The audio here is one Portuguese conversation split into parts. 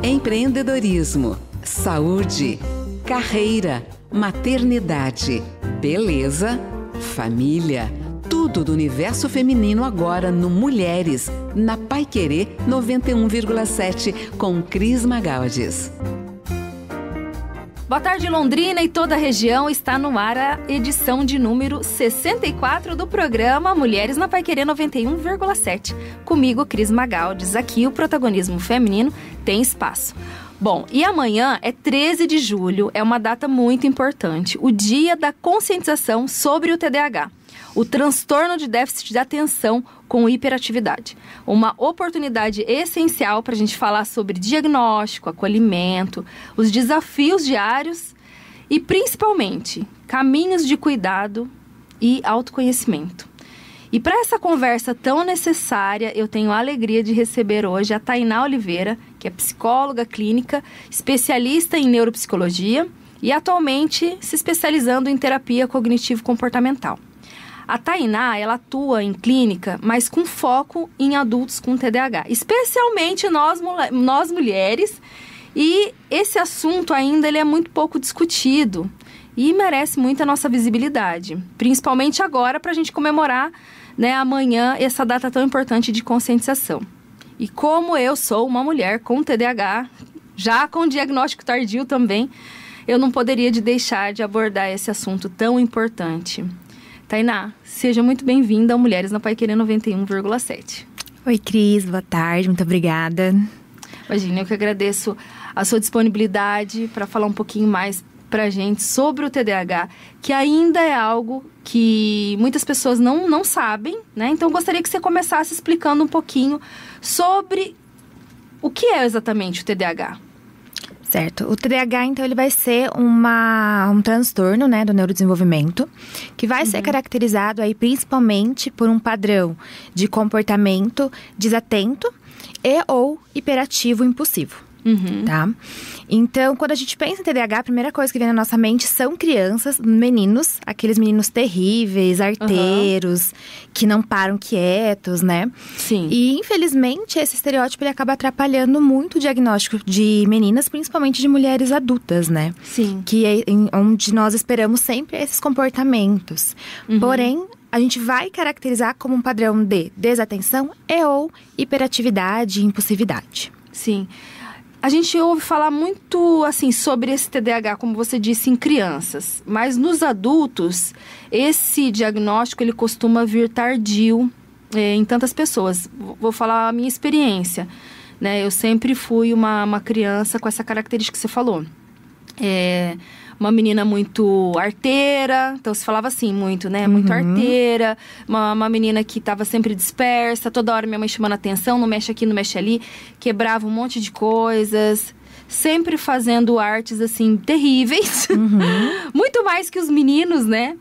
Empreendedorismo, saúde, carreira, maternidade, beleza, família. Tudo do universo feminino agora no Mulheres, na Paiquerê 91,7 com Cris Magalhães. Boa tarde, Londrina e toda a região. Está no ar a edição de número 64 do programa Mulheres na Paiquerê 91,7. Comigo, Cris Magalhães. Aqui o protagonismo feminino tem espaço. Bom, e amanhã é 13 de julho, é uma data muito importante, o dia da conscientização sobre o TDAH. O transtorno de déficit de atenção com hiperatividade. Uma oportunidade essencial para a gente falar sobre diagnóstico, acolhimento, os desafios diários e, principalmente, caminhos de cuidado e autoconhecimento. E para essa conversa tão necessária, eu tenho a alegria de receber hoje a Tainá Oliveira, que é psicóloga clínica, especialista em neuropsicologia e atualmente se especializando em terapia cognitivo-comportamental. A Tainá, ela atua em clínica, mas com foco em adultos com TDAH, especialmente nós mulheres, e esse assunto ainda ele é muito pouco discutido e merece muito a nossa visibilidade, principalmente agora para a gente comemorar, né, amanhã essa data tão importante de conscientização. E como eu sou uma mulher com TDAH, já com diagnóstico tardio também, eu não poderia deixar de abordar esse assunto tão importante. Tainá, seja muito bem-vinda ao Mulheres na Paiquerê 91,7. Oi, Cris, boa tarde, muito obrigada. Imagina, eu que agradeço a sua disponibilidade para falar um pouquinho mais pra gente sobre o TDAH, que ainda é algo que muitas pessoas não sabem, né? Então, eu gostaria que você começasse explicando um pouquinho sobre o que é exatamente o TDAH. Certo. O TDAH, então, ele vai ser um transtorno, né, do neurodesenvolvimento, que vai ser caracterizado aí principalmente por um padrão de comportamento desatento e ou hiperativo impulsivo. Tá? Então, quando a gente pensa em TDAH, a primeira coisa que vem na nossa mente são crianças, meninos, aqueles meninos terríveis, arteiros, que não param quietos, né? Sim. E, infelizmente, esse estereótipo ele acaba atrapalhando muito o diagnóstico de meninas, principalmente de mulheres adultas, né? Sim. Que é onde nós esperamos sempre esses comportamentos. Porém, a gente vai caracterizar como um padrão de desatenção e ou hiperatividade e impulsividade. Sim. A gente ouve falar muito, assim, sobre esse TDAH, como você disse, em crianças. Mas nos adultos, esse diagnóstico, ele costuma vir tardio em tantas pessoas. Vou falar a minha experiência, né? Eu sempre fui uma criança com essa característica que você falou. Uma menina muito arteira, então se falava assim muito, né? Muito arteira, uma menina que estava sempre dispersa, toda hora minha mãe chamando atenção, não mexe aqui, não mexe ali, quebrava um monte de coisas, sempre fazendo artes, assim, terríveis, muito mais que os meninos, né?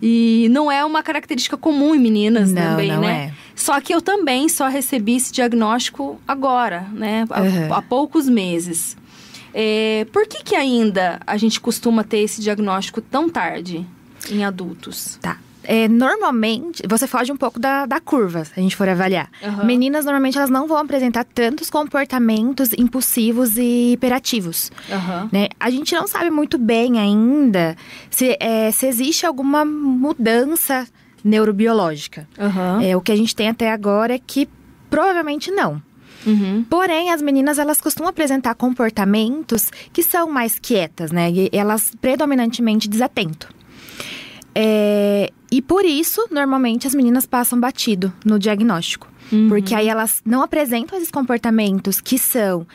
E não é uma característica comum em meninas também, não né? É. Só que eu também só recebi esse diagnóstico agora, né? Há poucos meses. Por que ainda a gente costuma ter esse diagnóstico tão tarde em adultos? Tá. Normalmente, você foge um pouco da curva, se a gente for avaliar. Meninas, normalmente, elas não vão apresentar tantos comportamentos impulsivos e hiperativos. Né? A gente não sabe muito bem ainda se existe alguma mudança neurobiológica. O que a gente tem até agora é que provavelmente não. Porém, as meninas, elas costumam apresentar comportamentos que são mais quietas, né? E elas predominantemente desatento. E por isso, normalmente, as meninas passam batido no diagnóstico. Porque aí elas não apresentam esses comportamentos que são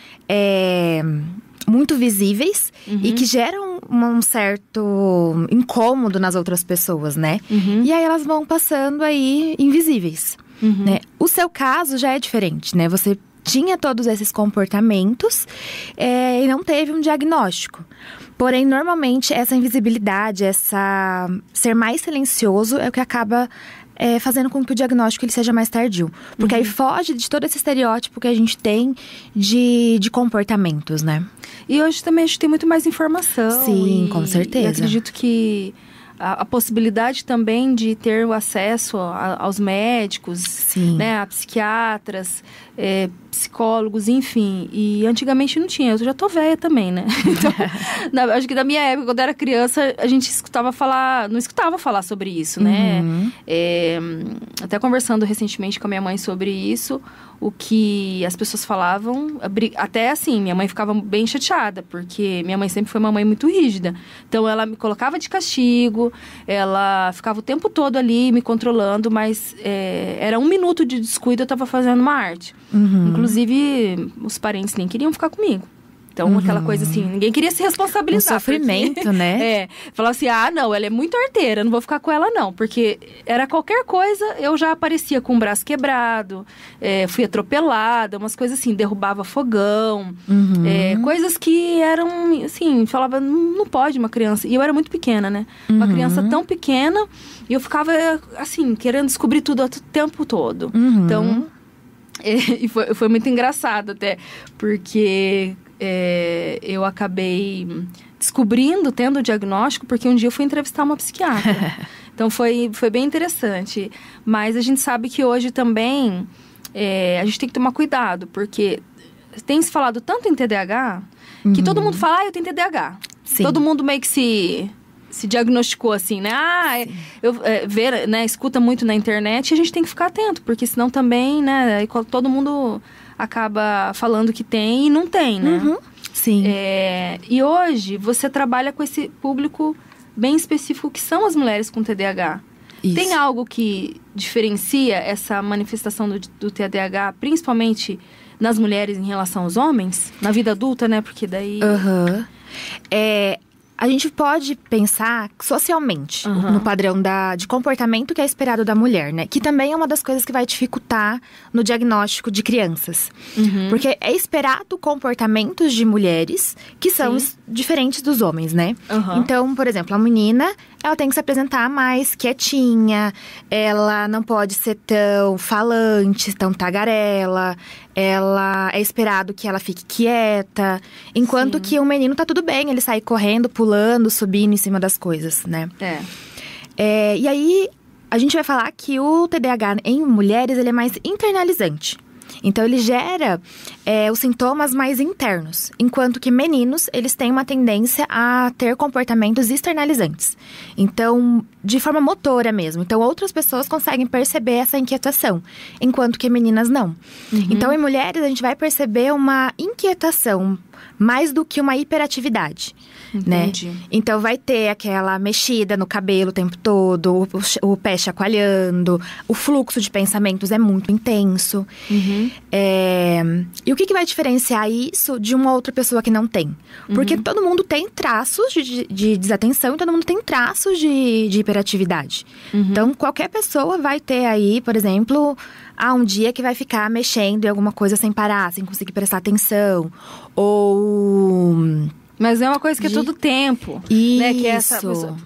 muito visíveis e que geram um certo incômodo nas outras pessoas, né? E aí elas vão passando aí invisíveis. Né? O seu caso já é diferente, né? Você tinha todos esses comportamentos e não teve um diagnóstico. Porém, normalmente, essa invisibilidade, essa ser mais silencioso é o que acaba fazendo com que o diagnóstico ele seja mais tardio. Porque aí foge de todo esse estereótipo que a gente tem de comportamentos, né? E hoje também a gente tem muito mais informação. Sim, com certeza. E acredito que a possibilidade também de ter o acesso aos médicos, Sim. né, a psiquiatras, psicólogos, enfim. E antigamente não tinha. Eu já tô velha também, né? Então, acho que da minha época, quando eu era criança, a gente não escutava falar sobre isso, né? Até conversando recentemente com a minha mãe sobre isso, o que as pessoas falavam, até assim, minha mãe ficava bem chateada, porque minha mãe sempre foi uma mãe muito rígida. Então, ela me colocava de castigo, ela ficava o tempo todo ali me controlando, mas era 1 minuto de descuido, eu estava fazendo uma arte. Inclusive, os parentes nem queriam ficar comigo. Então, aquela coisa assim, ninguém queria se responsabilizar. Um sofrimento, né? Falava assim, não, ela é muito arteira, não vou ficar com ela não. Porque era qualquer coisa, eu já aparecia com o braço quebrado, fui atropelada, umas coisas assim, derrubava fogão. Coisas que eram, assim, falava, não pode uma criança. E eu era muito pequena, né? Uma criança tão pequena, e eu ficava, assim, querendo descobrir tudo o tempo todo. Então, e foi muito engraçado até, porque... eu acabei descobrindo, tendo o diagnóstico, porque um dia eu fui entrevistar uma psiquiatra. Então, foi bem interessante. Mas a gente sabe que hoje também, a gente tem que tomar cuidado, porque tem se falado tanto em TDAH, que todo mundo fala, eu tenho TDAH. Sim. Todo mundo meio que se diagnosticou assim, né? Escuta muito na internet, e a gente tem que ficar atento, porque senão também, né, todo mundo... acaba falando que tem e não tem, né? Sim. E hoje, você trabalha com esse público bem específico, que são as mulheres com TDAH. Isso. Tem algo que diferencia essa manifestação do TDAH, principalmente nas mulheres em relação aos homens? Na vida adulta, né? Porque daí... A gente pode pensar socialmente no padrão de comportamento que é esperado da mulher, né? Que também é uma das coisas que vai dificultar no diagnóstico de crianças. Porque é esperado comportamentos de mulheres que são diferentes dos homens, né? Então, por exemplo, a menina, ela tem que se apresentar mais quietinha, ela não pode ser tão falante, tão tagarela, ela é esperado que ela fique quieta, enquanto que o menino tá tudo bem, ele sai correndo, pulando, subindo em cima das coisas, né? E aí, a gente vai falar que o TDAH em mulheres, ele é mais internalizante. Então, ele gera os sintomas mais internos. Enquanto que meninos, eles têm uma tendência a ter comportamentos externalizantes. Então, de forma motora mesmo. Então, outras pessoas conseguem perceber essa inquietação. Enquanto que meninas não. Então, em mulheres, a gente vai perceber uma inquietação mais do que uma hiperatividade. Entendi. Né? Então, vai ter aquela mexida no cabelo o tempo todo, o pé chacoalhando, o fluxo de pensamentos é muito intenso. E o que vai diferenciar isso de uma outra pessoa que não tem? Porque todo mundo tem traços de desatenção e todo mundo tem traços de hiperatividade. Então, qualquer pessoa vai ter aí, por exemplo... um dia que vai ficar mexendo em alguma coisa sem parar, sem conseguir prestar atenção. Ou... Mas é uma coisa que é todo tempo. Isso. Né? Que é essa pessoa...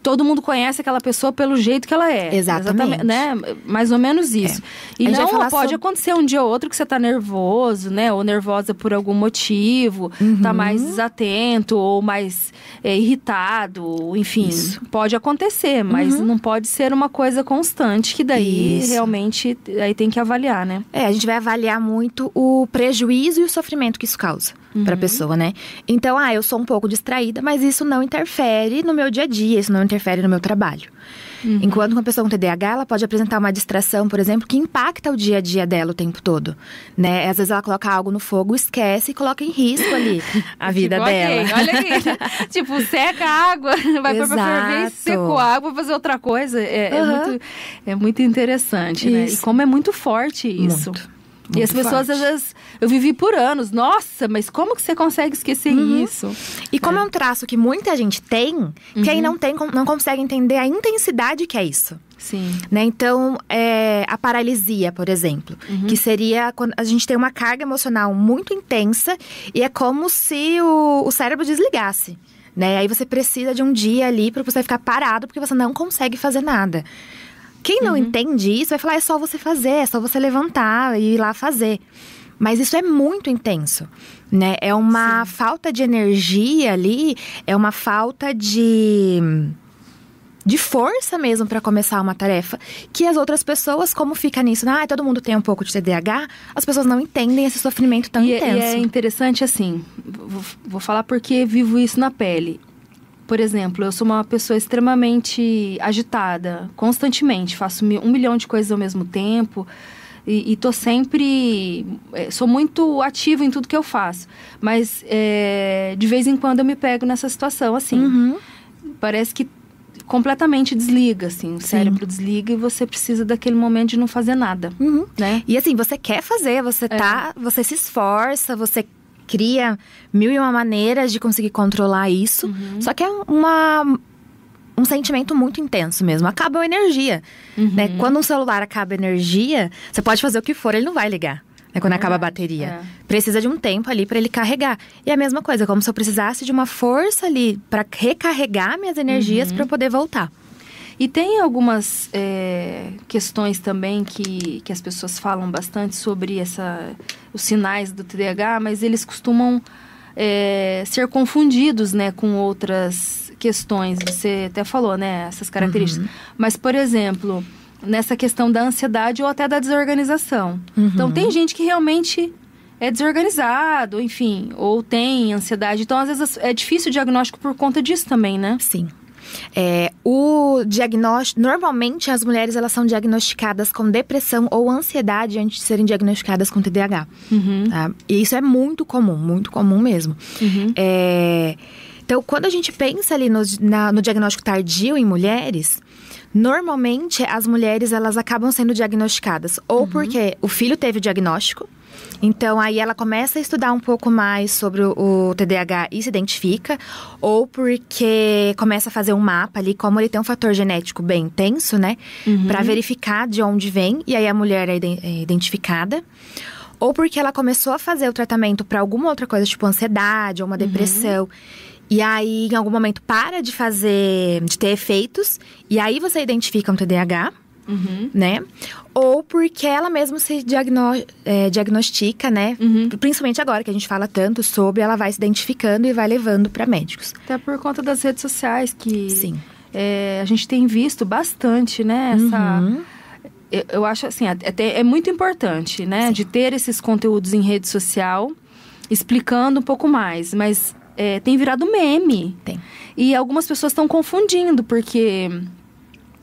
Todo mundo conhece aquela pessoa pelo jeito que ela é. Exatamente. Né? Mais ou menos isso. E não pode acontecer um dia ou outro que você tá nervoso, né? Ou nervosa por algum motivo. Tá mais desatento ou mais irritado. Enfim, pode acontecer. Mas não pode ser uma coisa constante. Que daí, realmente, aí tem que avaliar, né? A gente vai avaliar muito o prejuízo e o sofrimento que isso causa pra pessoa, né? Então, eu sou um pouco distraída, mas isso não interfere no meu dia a dia. Isso não interfere no meu trabalho. Enquanto uma pessoa com TDAH, ela pode apresentar uma distração, por exemplo, que impacta o dia a dia dela o tempo todo, né? Às vezes ela coloca algo no fogo, esquece e coloca em risco ali a vida dela. Olha aqui, tipo, seca a água, vai pôr pra ferver, secou a água pra fazer outra coisa. É muito interessante, né? E como é muito forte isso. E as pessoas, às vezes, eu vivi por anos. Nossa, mas como que você consegue esquecer isso? E como é um traço que muita gente tem, que aí não consegue entender a intensidade que é isso. Sim. Né? Então, a paralisia, por exemplo, que seria quando a gente tem uma carga emocional muito intensa e é como se o cérebro desligasse. Né? Aí você precisa de um dia ali para você ficar parado, porque você não consegue fazer nada. Quem não entende isso vai falar, é só você fazer, é só você levantar e ir lá fazer. Mas isso é muito intenso, né? É uma falta de energia ali, é uma falta de de força mesmo para começar uma tarefa, que as outras pessoas, como fica nisso, todo mundo tem um pouco de TDAH, as pessoas não entendem esse sofrimento tão intenso. E é interessante assim, vou falar porque vivo isso na pele. Por exemplo, eu sou uma pessoa extremamente agitada, constantemente, faço 1 milhão de coisas ao mesmo tempo e tô sempre... sou muito ativa em tudo que eu faço, mas de vez em quando eu me pego nessa situação, assim. Parece que completamente desliga, assim, o cérebro desliga e você precisa daquele momento de não fazer nada, né? E assim, você quer fazer, você se esforça, você cria 1001 maneiras de conseguir controlar isso. Só que é um sentimento muito intenso mesmo. Acaba a energia, né? Quando um celular acaba a energia, você pode fazer o que for, ele não vai ligar. Quando acaba a bateria. Precisa de um tempo ali para ele carregar. E a mesma coisa, como se eu precisasse de uma força ali para recarregar minhas energias para poder voltar. E tem algumas questões também que as pessoas falam bastante sobre os sinais do TDAH, mas eles costumam ser confundidos, né, com outras questões. Você até falou, né, essas características. Mas, por exemplo, nessa questão da ansiedade ou até da desorganização. Então, tem gente que realmente é desorganizado, enfim, ou tem ansiedade. Então, às vezes, é difícil o diagnóstico por conta disso também, né? Sim. O diagnóstico... Normalmente, as mulheres, elas são diagnosticadas com depressão ou ansiedade antes de serem diagnosticadas com TDAH. Tá? E isso é muito comum mesmo. Então, quando a gente pensa ali no diagnóstico tardio em mulheres... Normalmente, as mulheres, elas acabam sendo diagnosticadas ou porque o filho teve o diagnóstico, então aí ela começa a estudar um pouco mais sobre o TDAH e se identifica, ou porque começa a fazer um mapa ali, como ele tem um fator genético bem intenso, né? Pra verificar de onde vem, e aí a mulher é identificada. Ou porque ela começou a fazer o tratamento pra alguma outra coisa, tipo ansiedade ou uma depressão. E aí, em algum momento, para de ter efeitos. E aí, você identifica um TDAH, né? Ou porque ela mesma se diagnostica, né? Principalmente agora, que a gente fala tanto sobre, ela vai se identificando e vai levando para médicos. Até por conta das redes sociais, que a gente tem visto bastante, né? Eu acho, assim, até é muito importante, né? De ter esses conteúdos em rede social, explicando um pouco mais, mas... tem virado meme. Tem. E algumas pessoas estão confundindo, porque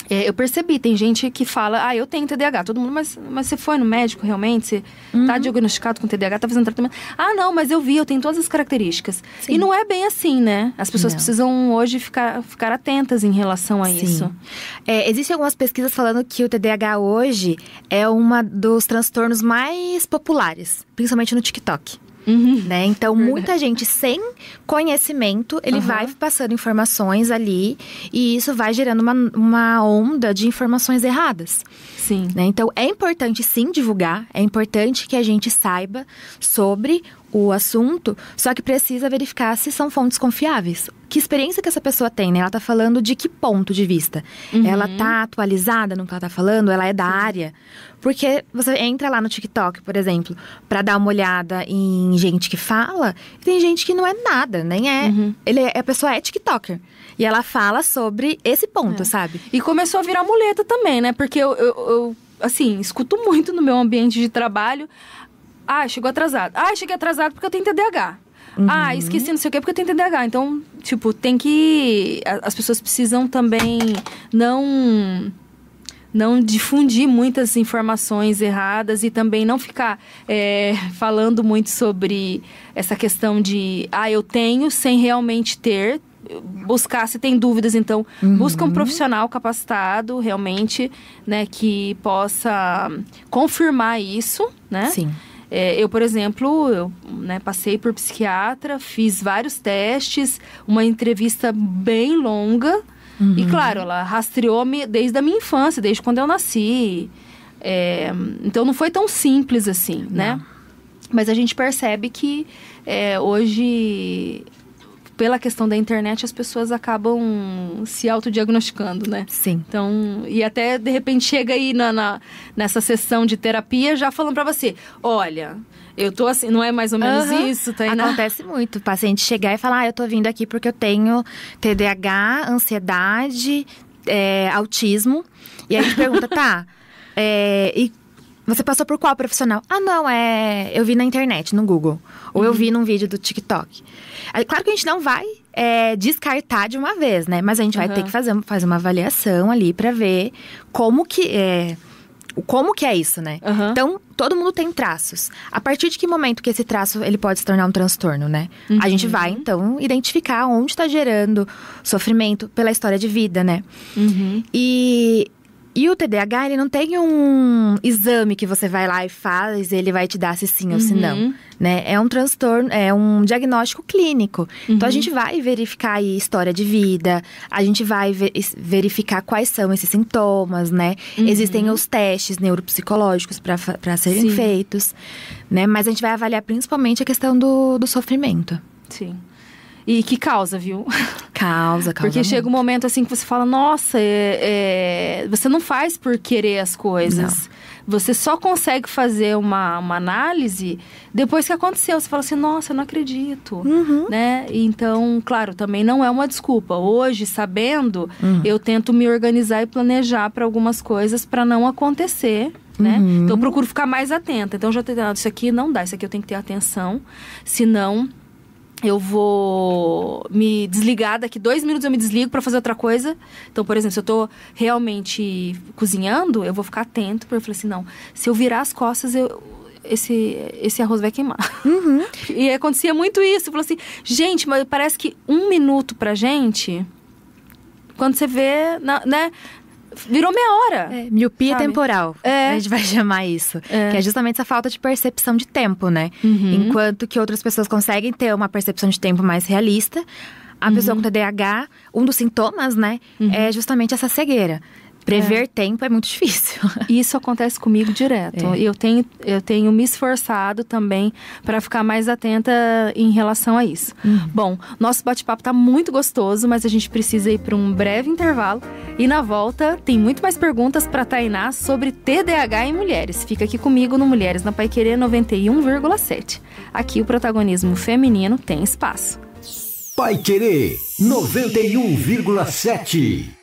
eu percebi, tem gente que fala, eu tenho TDAH. Todo mundo, mas você foi no médico realmente? Você tá diagnosticado com TDAH, tá fazendo tratamento? Não, mas eu tenho todas as características. Sim. E não é bem assim, né? As pessoas precisam hoje ficar atentas em relação a isso. Existem algumas pesquisas falando que o TDAH hoje é um dos transtornos mais populares, principalmente no TikTok. Né? Então, muita gente sem conhecimento, ele vai passando informações ali e isso vai gerando uma onda de informações erradas. Sim. Né? Então, é importante sim divulgar, é importante que a gente saiba sobre o assunto, só que precisa verificar se são fontes confiáveis. Que experiência que essa pessoa tem, né? Ela tá falando de que ponto de vista? Ela tá atualizada no que ela tá falando? Ela é da área? Porque você entra lá no TikTok, por exemplo, pra dar uma olhada em gente que fala, e tem gente que não é nada, nem é... A pessoa é TikToker. E ela fala sobre esse ponto, sabe? E começou a virar muleta também, né? Porque eu assim, escuto muito no meu ambiente de trabalho... chegou atrasado. Cheguei atrasado porque eu tenho TDAH. Esqueci não sei o que porque eu tenho TDAH. Então, tipo, tem que... As pessoas precisam também não difundir muitas informações erradas e também não ficar falando muito sobre essa questão de... eu tenho sem realmente ter. Buscar, se tem dúvidas, então, busca um profissional capacitado, realmente, né, que possa confirmar isso, né? Sim. Eu, por exemplo, passei por psiquiatra, fiz vários testes, uma entrevista bem longa. E, claro, ela rastreou-me desde a minha infância, desde quando eu nasci. Então, não foi tão simples assim, né? Mas a gente percebe que hoje... Pela questão da internet, as pessoas acabam se autodiagnosticando, né? Sim. Então, e até, de repente, chega aí nessa sessão de terapia já falando pra você, olha, eu tô assim, não é mais ou menos isso, Tainá? Acontece muito, o paciente chegar e falar, eu tô vindo aqui porque eu tenho TDAH, ansiedade, autismo. E aí a gente pergunta, tá, e você passou por qual profissional? Ah, não, eu vi na internet, no Google. Ou eu vi num vídeo do TikTok. Aí, claro que a gente não vai descartar de uma vez, né? Mas a gente vai ter que fazer uma avaliação ali pra ver como que é isso, né? Então, todo mundo tem traços. A partir de que momento que esse traço ele pode se tornar um transtorno, né? A gente vai, então, identificar onde está gerando sofrimento pela história de vida, né? E o TDAH, ele não tem um exame que você vai lá e faz, ele vai te dar se sim ou se não, né? É um transtorno, é um diagnóstico clínico. Então, a gente vai verificar aí história de vida, a gente vai verificar quais são esses sintomas, né? Existem os testes neuropsicológicos para serem feitos, né? Mas a gente vai avaliar principalmente a questão do sofrimento. Sim. E que causa, viu? Causa Porque chega um momento assim que você fala, nossa, você não faz por querer as coisas. Não. Você só consegue fazer uma análise depois que aconteceu. Você fala assim, nossa, eu não acredito, né? Então, claro, também não é uma desculpa. Hoje, sabendo, eu tento me organizar e planejar para algumas coisas para não acontecer, né? Então, eu procuro ficar mais atenta. Então, já tenho, isso aqui não dá, isso aqui eu tenho que ter atenção, senão eu vou me desligar, daqui 2 minutos eu me desligo para fazer outra coisa. Então, por exemplo, se eu tô realmente cozinhando, eu vou ficar atento, porque eu falei assim, não, se eu virar as costas, esse arroz vai queimar. E acontecia muito isso. Eu falei assim, gente, mas parece que 1 minuto pra gente, quando você vê, né, virou meia hora. Miopia temporal. A gente vai chamar isso. Que é justamente essa falta de percepção de tempo, né? Enquanto que outras pessoas conseguem ter uma percepção de tempo mais realista, a pessoa com TDAH, um dos sintomas, né, é justamente essa cegueira. Prever tempo é muito difícil. Isso acontece comigo direto. Eu tenho me esforçado também para ficar mais atenta em relação a isso. Bom, nosso bate-papo tá muito gostoso, mas a gente precisa ir para um breve intervalo. E na volta, tem muito mais perguntas para Tainá sobre TDAH em mulheres. Fica aqui comigo no Mulheres na Paiquerê 91,7. Aqui o protagonismo feminino tem espaço. Paiquerê 91,7.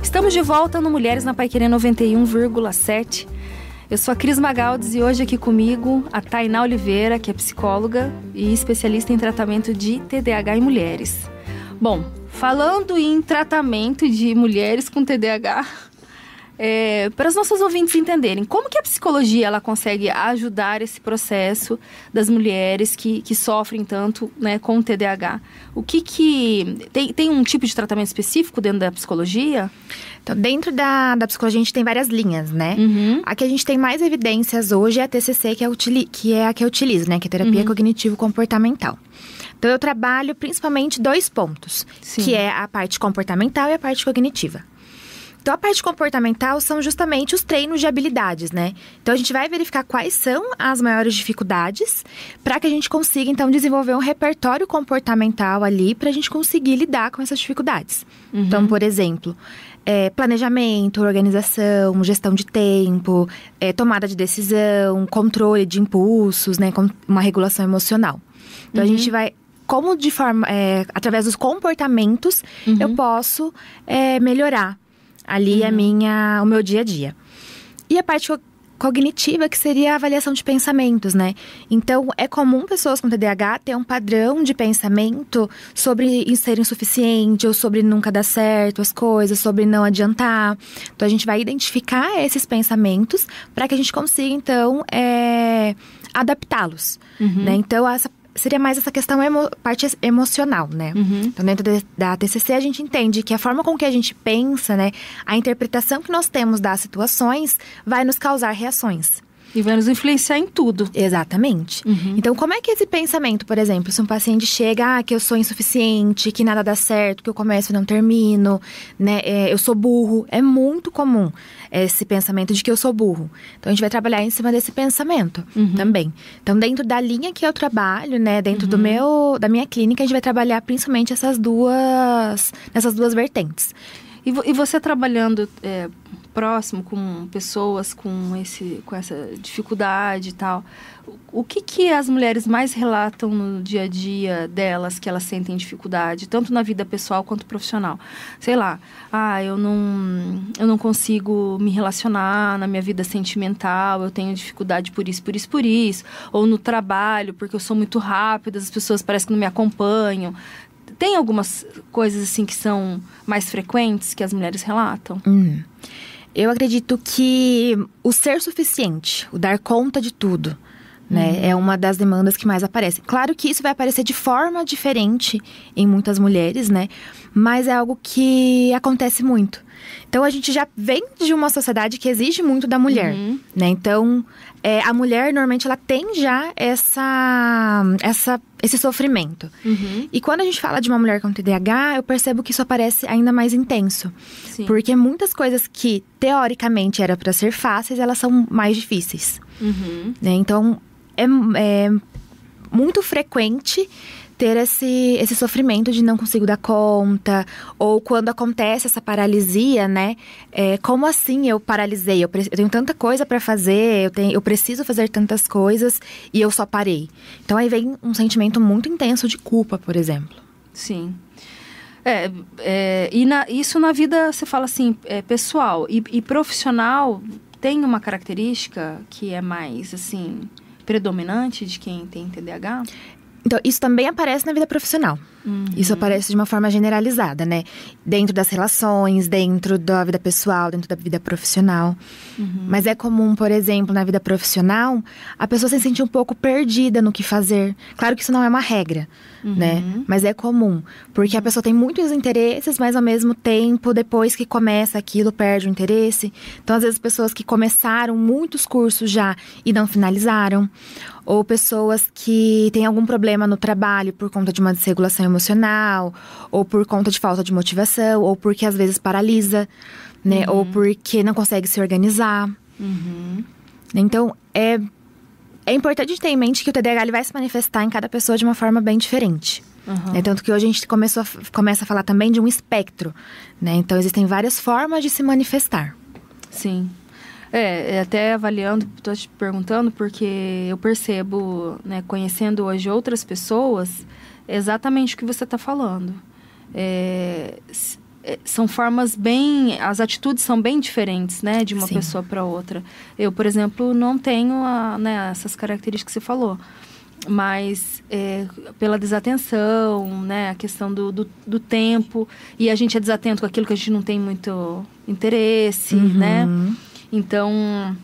Estamos de volta no Mulheres na Paiquerê 91,7. Eu sou a Cris Magaldes e hoje aqui comigo a Tainá Oliveira, que é psicóloga e especialista em tratamento de TDAH em mulheres. Bom, falando em tratamento de mulheres com TDAH, para os nossos ouvintes entenderem, como que a psicologia ela consegue ajudar esse processo das mulheres que sofrem tanto, né, com TDAH? O que tem um tipo de tratamento específico dentro da psicologia? Então, dentro da psicologia, a gente tem várias linhas, né? A que a gente tem mais evidências hoje é a TCC, que é a que eu utilizo, né? Que é a terapia cognitivo-comportamental. Então, eu trabalho principalmente 2 pontos, que é a parte comportamental e a parte cognitiva. Então, a parte comportamental são justamente os treinos de habilidades, né? Então, a gente vai verificar quais são as maiores dificuldades para que a gente consiga, então, desenvolver um repertório comportamental ali para a gente conseguir lidar com essas dificuldades. Então, por exemplo, planejamento, organização, gestão de tempo, tomada de decisão, controle de impulsos, né? Uma regulação emocional. Então, a gente vai... Como de forma... através dos comportamentos, eu posso melhorar ali o meu dia a dia. E a parte cognitiva, que seria a avaliação de pensamentos, né? Então, é comum pessoas com TDAH ter um padrão de pensamento sobre ser insuficiente, ou sobre nunca dar certo as coisas, sobre não adiantar. Então, a gente vai identificar esses pensamentos para que a gente consiga, então, adaptá-los, né? Então, seria mais essa questão parte emocional, né? Então, dentro da TCC, a gente entende que a forma com que a gente pensa, né? A interpretação que nós temos das situações vai nos causar reações. E vai nos influenciar em tudo. Exatamente. Então, como é que esse pensamento, por exemplo, se um paciente chega, que eu sou insuficiente, que nada dá certo, que eu começo e não termino, né? Eu sou burro. É muito comum esse pensamento de que eu sou burro. Então, a gente vai trabalhar em cima desse pensamento também. Então, dentro da linha que eu trabalho, né? Dentro da minha clínica, a gente vai trabalhar principalmente nessas duas vertentes. E você trabalhando próximo, com pessoas com essa dificuldade e tal, o que as mulheres mais relatam no dia a dia delas, que elas sentem dificuldade, tanto na vida pessoal quanto profissional? Sei lá, eu não consigo me relacionar na minha vida sentimental, eu tenho dificuldade por isso. Ou no trabalho, porque eu sou muito rápida, as pessoas parecem que não me acompanham. Tem algumas coisas assim que são mais frequentes que as mulheres relatam? Eu acredito que o ser suficiente, o dar conta de tudo, né, é uma das demandas que mais aparece. Claro que isso vai aparecer de forma diferente em muitas mulheres, né? Mas é algo que acontece muito. Então, a gente já vem de uma sociedade que exige muito da mulher, né? Então, a mulher, normalmente, ela tem já esse sofrimento. E quando a gente fala de uma mulher com TDAH, eu percebo que isso aparece ainda mais intenso. Sim. Porque muitas coisas que, teoricamente, era para ser fáceis, elas são mais difíceis. Né? Então, é muito frequente ter esse sofrimento de não consigo dar conta, ou quando acontece essa paralisia, né? Como assim eu paralisei? Eu tenho tanta coisa para fazer, eu preciso fazer tantas coisas e eu só parei. Então aí vem um sentimento muito intenso de culpa, por exemplo. Sim. Isso na vida, você fala assim, pessoal e profissional, tem uma característica que é mais, assim, predominante de quem tem TDAH? Então, isso também aparece na vida profissional. Isso aparece de uma forma generalizada, né? Dentro das relações, dentro da vida pessoal, dentro da vida profissional. Mas é comum, por exemplo, na vida profissional, a pessoa se sentir um pouco perdida no que fazer. Claro que isso não é uma regra, né? Mas é comum. Porque a pessoa tem muitos interesses, mas ao mesmo tempo, depois que começa aquilo, perde o interesse. Então, às vezes, pessoas que começaram muitos cursos já e não finalizaram. Ou pessoas que têm algum problema no trabalho por conta de uma desregulação emocional, ou por conta de falta de motivação, ou porque às vezes paralisa, né? Ou porque não consegue se organizar. Então, é importante ter em mente que o TDAH ele vai se manifestar em cada pessoa de uma forma bem diferente. Tanto que hoje a gente começa a falar também de um espectro, né? Então, existem várias formas de se manifestar. Sim. Até avaliando, estou te perguntando, porque eu percebo, né, conhecendo hoje outras pessoas, exatamente o que você está falando. São formas as atitudes são bem diferentes, né, de uma pessoa para outra. Eu, por exemplo, não tenho essas características que você falou, mas pela desatenção, né, a questão do tempo, e a gente é desatento com aquilo que a gente não tem muito interesse, né? Então,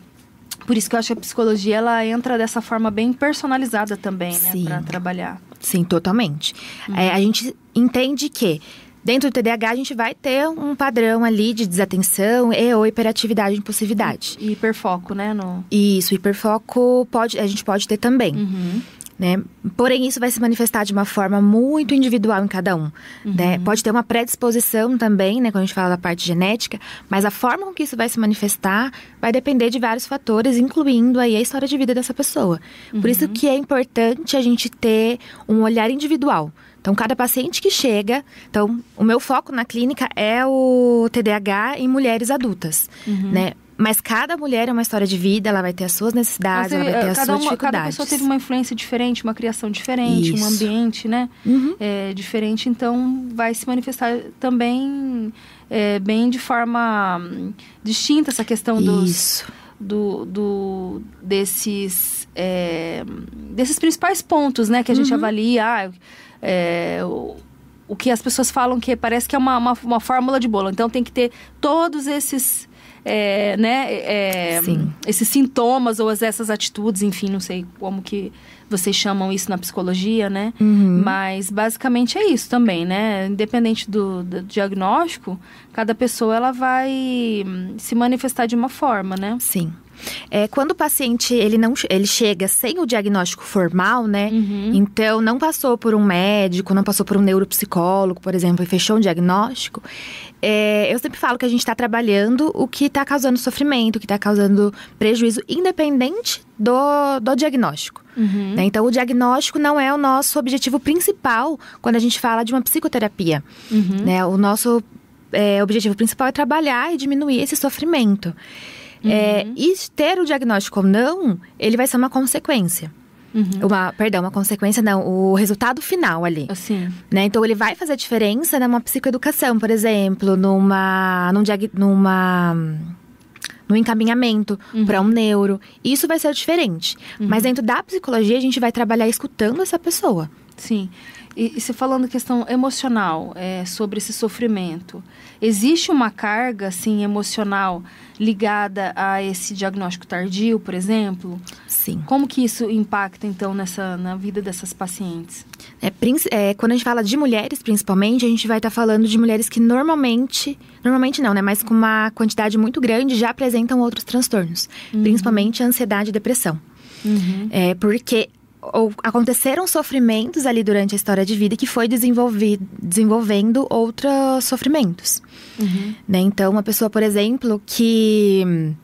por isso que eu acho que a psicologia, ela entra dessa forma bem personalizada também, né? Para trabalhar. Sim, totalmente. A gente entende que dentro do TDAH a gente vai ter um padrão ali de desatenção ou hiperatividade e impulsividade. E hiperfoco, né? Isso, hiperfoco a gente pode ter também. Né? Porém, isso vai se manifestar de uma forma muito individual em cada um. Né? Pode ter uma predisposição também, né, quando a gente fala da parte genética, mas a forma com que isso vai se manifestar vai depender de vários fatores, incluindo aí a história de vida dessa pessoa. Por isso que é importante a gente ter um olhar individual. Então, cada paciente que chega... Então, o meu foco na clínica é o TDAH em mulheres adultas, né? Mas cada mulher é uma história de vida, ela vai ter as suas necessidades, ela vai ter as suas dificuldades. Cada pessoa teve uma influência diferente, uma criação diferente, um ambiente, né? Diferente, então vai se manifestar também bem de forma distinta essa questão desses principais pontos, né? Que a gente avalia, o que as pessoas falam que parece que é uma fórmula de bolo. Então tem que ter todos esses... esses sintomas ou essas atitudes, enfim, não sei como que vocês chamam isso na psicologia, né? Mas basicamente é isso também, né? Independente do diagnóstico, cada pessoa ela vai se manifestar de uma forma, né? Sim. Quando o paciente ele chega sem o diagnóstico formal, né? Então não passou por um médico, não passou por um neuropsicólogo, por exemplo, e fechou um diagnóstico. Eu sempre falo que a gente está trabalhando o que está causando sofrimento, o que está causando prejuízo, independente do diagnóstico. Né? Então, o diagnóstico não é o nosso objetivo principal quando a gente fala de uma psicoterapia. Né? O nosso o objetivo principal é trabalhar e diminuir esse sofrimento. E ter o diagnóstico ou não, ele vai ser uma consequência. Uma consequência não, o resultado final ali. Assim. Né? Então, ele vai fazer diferença numa psicoeducação, por exemplo, no encaminhamento para um neuro. Isso vai ser diferente. Mas dentro da psicologia, a gente vai trabalhar escutando essa pessoa. Sim. E você falando questão emocional, sobre esse sofrimento, existe uma carga, assim, emocional ligada a esse diagnóstico tardio, por exemplo? Sim. Como que isso impacta, então, na vida dessas pacientes? Quando a gente fala de mulheres, principalmente, a gente vai estar falando de mulheres que normalmente não, né? Mas com uma quantidade muito grande já apresentam outros transtornos. Principalmente a ansiedade e depressão. Porque aconteceram sofrimentos ali durante a história de vida que foi desenvolvendo outros sofrimentos. Né? Então, uma pessoa, por exemplo, que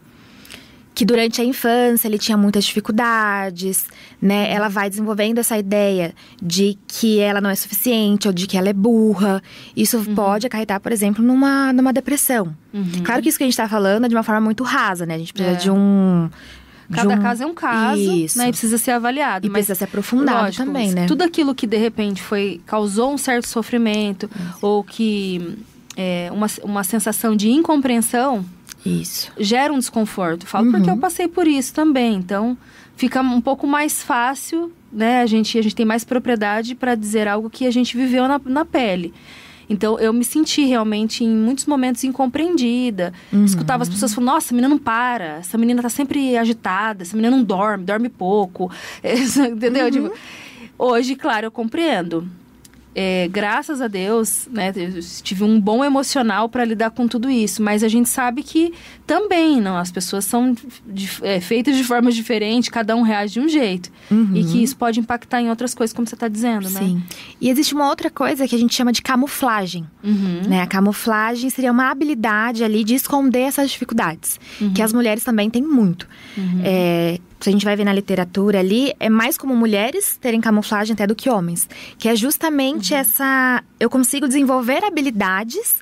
durante a infância ele tinha muitas dificuldades, né? Ela vai desenvolvendo essa ideia de que ela não é suficiente ou de que ela é burra. Isso pode acarretar, por exemplo, numa depressão. Claro que isso que a gente está falando é de uma forma muito rasa, né? A gente precisa de um... Cada caso é um caso, Isso. Né? E precisa ser avaliado. E mas precisa ser aprofundado lógico, também, né? Tudo aquilo que, de repente, causou um certo sofrimento, ou que uma sensação de incompreensão, isso gera um desconforto. Falo porque eu passei por isso também. Então, fica um pouco mais fácil, né? A gente tem mais propriedade para dizer algo que a gente viveu na pele. Então, eu me senti realmente, em muitos momentos, incompreendida. Escutava as pessoas falando, nossa, essa menina não para. Essa menina tá sempre agitada. Essa menina não dorme pouco. Entendeu? Tipo, hoje, claro, eu compreendo. Graças a Deus, né, eu tive um bom emocional para lidar com tudo isso. Mas a gente sabe que também, não, as pessoas são feitas de formas diferentes, cada um reage de um jeito. E que isso pode impactar em outras coisas, como você está dizendo, né? Sim. E existe uma outra coisa que a gente chama de camuflagem. Né? A camuflagem seria uma habilidade ali de esconder essas dificuldades. Que as mulheres também têm muito. Se a gente vai ver na literatura ali, é mais comum mulheres terem camuflagem até do que homens. Que é justamente essa... Eu consigo desenvolver habilidades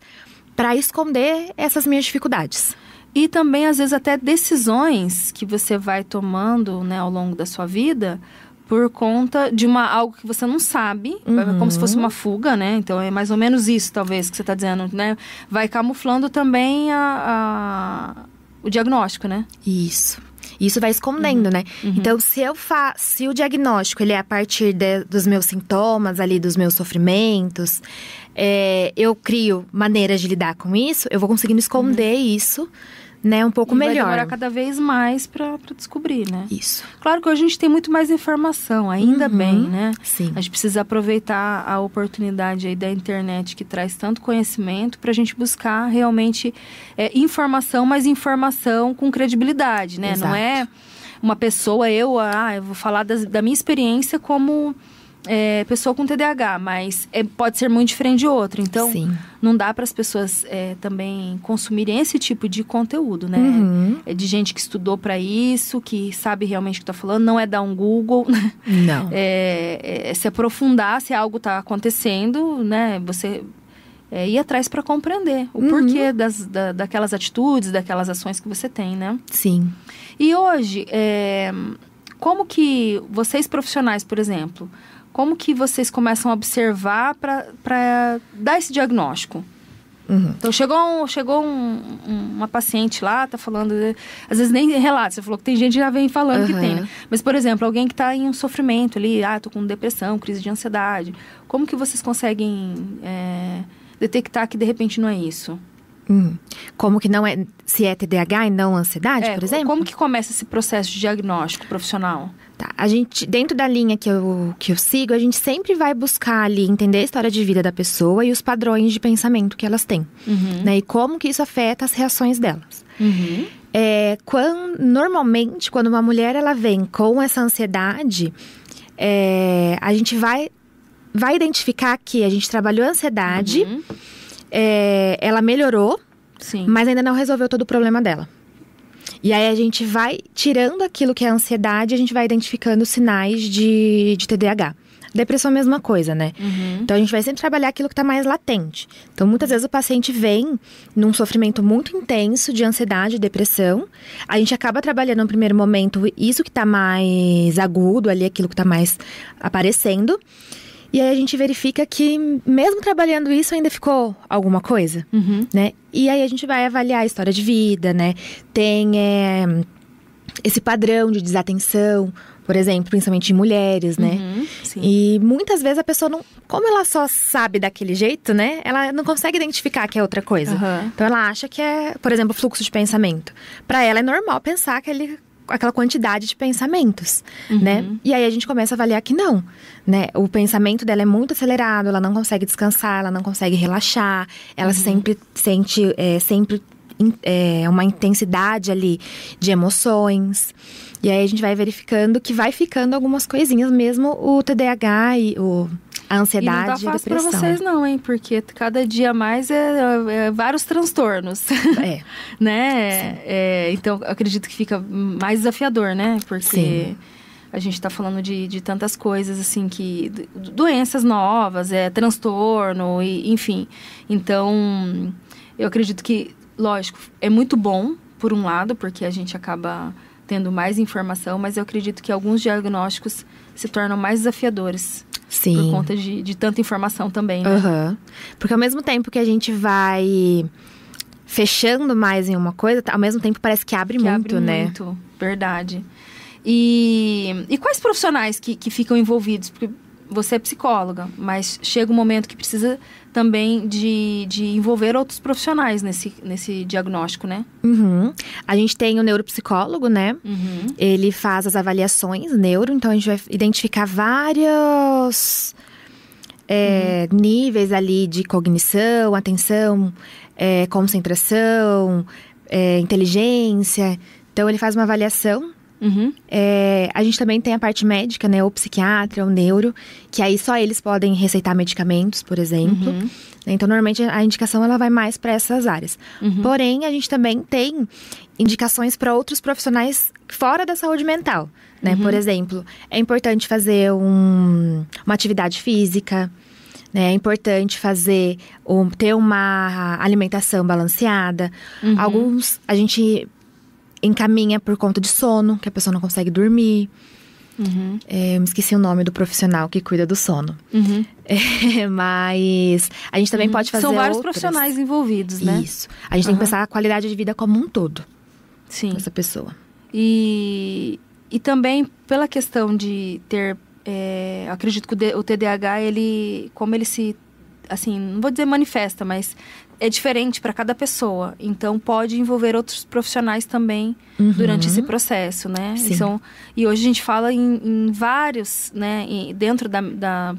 para esconder essas minhas dificuldades. E também, às vezes, até decisões que você vai tomando, né, ao longo da sua vida, por conta de algo que você não sabe, como se fosse uma fuga, né? Então, é mais ou menos isso, talvez, que você está dizendo, né? Vai camuflando também o diagnóstico, né? Isso vai escondendo, né? Então, se o diagnóstico ele é a partir dos meus sintomas ali, dos meus sofrimentos, eu crio maneiras de lidar com isso, eu vou conseguindo esconder isso, né? Um pouco melhor. Vai demorar cada vez mais para descobrir, né? Isso. Claro que hoje a gente tem muito mais informação, ainda bem, né? Sim. A gente precisa aproveitar a oportunidade aí da internet que traz tanto conhecimento pra gente buscar realmente informação, mas informação com credibilidade, né? Exato. Não é uma pessoa, eu vou falar da minha experiência como pessoa com TDAH, mas pode ser muito diferente de outra. Então, Sim. Não dá para as pessoas também consumirem esse tipo de conteúdo, né? É de gente que estudou para isso, que sabe realmente o que está falando. Não é dar um Google, né? Não. Se aprofundar se algo está acontecendo, né? Você ir atrás para compreender o porquê daquelas atitudes, daquelas ações que você tem, né? Sim. E hoje, como que vocês profissionais, por exemplo... Como que vocês começam a observar para dar esse diagnóstico? Então, chegou uma paciente lá, tá falando... Às vezes nem relata, você falou que tem gente que já vem falando que tem, né? Mas, por exemplo, alguém que está em um sofrimento ali, tô com depressão, crise de ansiedade. Como que vocês conseguem detectar que, de repente, não é isso? Como que não é... Se é TDAH e não ansiedade, por exemplo? Como que começa esse processo de diagnóstico profissional? Tá, a gente, dentro da linha que eu sigo, a gente sempre vai buscar ali entender a história de vida da pessoa e os padrões de pensamento que elas têm. Né? E como que isso afeta as reações delas. Normalmente, quando uma mulher ela vem com essa ansiedade, a gente vai identificar que a gente trabalhou a ansiedade, ela melhorou, Sim. mas ainda não resolveu todo o problema dela. E aí a gente vai tirando aquilo que é a ansiedade, a gente vai identificando sinais de TDAH. Depressão é a mesma coisa, né? Então, a gente vai sempre trabalhar aquilo que tá mais latente. Então, muitas vezes o paciente vem num sofrimento muito intenso de ansiedade e depressão. A gente acaba trabalhando no primeiro momento isso que tá mais agudo ali, aquilo que tá mais aparecendo. E aí a gente verifica que, mesmo trabalhando isso, ainda ficou alguma coisa, né? E aí a gente vai avaliar a história de vida, né? Tem esse padrão de desatenção, por exemplo, principalmente em mulheres, né? Sim. E muitas vezes a pessoa não... Como ela só sabe daquele jeito, né? Ela não consegue identificar que é outra coisa. Então ela acha que é, por exemplo, fluxo de pensamento. Pra ela é normal pensar aquela quantidade de pensamentos, né? E aí a gente começa a avaliar que não, né? O pensamento dela é muito acelerado, ela não consegue descansar, ela não consegue relaxar, ela sempre sente uma intensidade ali de emoções. E aí a gente vai verificando que vai ficando algumas coisinhas, mesmo o TDAH e a ansiedade e a depressão. E não tá fácil pra vocês não, hein? Porque cada dia mais é vários transtornos. Né? Então, eu acredito que fica mais desafiador, né? Porque a gente tá falando de tantas coisas, assim, doenças novas, transtorno, enfim. Então, eu acredito que, lógico, é muito bom, por um lado, porque a gente acaba tendo mais informação, mas eu acredito que alguns diagnósticos se tornam mais desafiadores. Sim. Por conta de tanta informação também, né? Porque ao mesmo tempo que a gente vai fechando mais em uma coisa, ao mesmo tempo parece que abre muito, né? Muito, verdade. E quais profissionais que ficam envolvidos? Porque você é psicóloga, mas chega um momento que precisa também de envolver outros profissionais nesse diagnóstico, né? A gente tem o neuropsicólogo, né? Ele faz as avaliações neuro, então a gente vai identificar vários níveis ali de cognição, atenção, concentração, inteligência. Então ele faz uma avaliação. A gente também tem a parte médica, né? O psiquiatra, o neuro, que aí só eles podem receitar medicamentos, por exemplo. Então, normalmente, a indicação ela vai mais para essas áreas. Porém, a gente também tem indicações para outros profissionais fora da saúde mental, né? Por exemplo, é importante fazer uma atividade física, né? É importante ter uma alimentação balanceada. Alguns, a gente encaminha por conta de sono, que a pessoa não consegue dormir. Me esqueci o nome do profissional que cuida do sono. Mas a gente também pode fazer São vários profissionais envolvidos, né? Isso. A gente tem que pensar a qualidade de vida como um todo. Sim. Dessa pessoa. E também pela questão de ter... acredito que o TDAH, como ele se... Assim, não vou dizer manifesta, mas é diferente para cada pessoa. Então, pode envolver outros profissionais também durante esse processo, né? E hoje a gente fala em vários, né? Dentro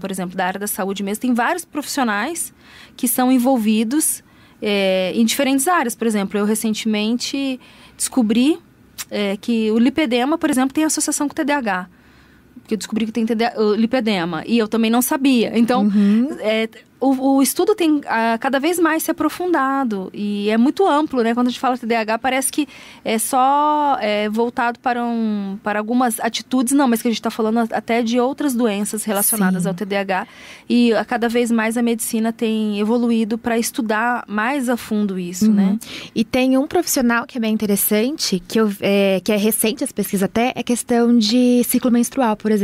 por exemplo, da área da saúde mesmo, tem vários profissionais que são envolvidos em diferentes áreas. Por exemplo, eu recentemente descobri que o lipedema, por exemplo, tem associação com o TDAH. Porque eu descobri que tem lipedema. E eu também não sabia. Então, o estudo tem cada vez mais se aprofundado. E é muito amplo, né? Quando a gente fala TDAH, parece que é só voltado para algumas atitudes. Não, mas que a gente está falando até de outras doenças relacionadas ao TDAH. E cada vez mais a medicina tem evoluído para estudar mais a fundo isso, né? E tem um profissional que é bem interessante, que é recente, as pesquisas até, é questão de ciclo menstrual, por exemplo.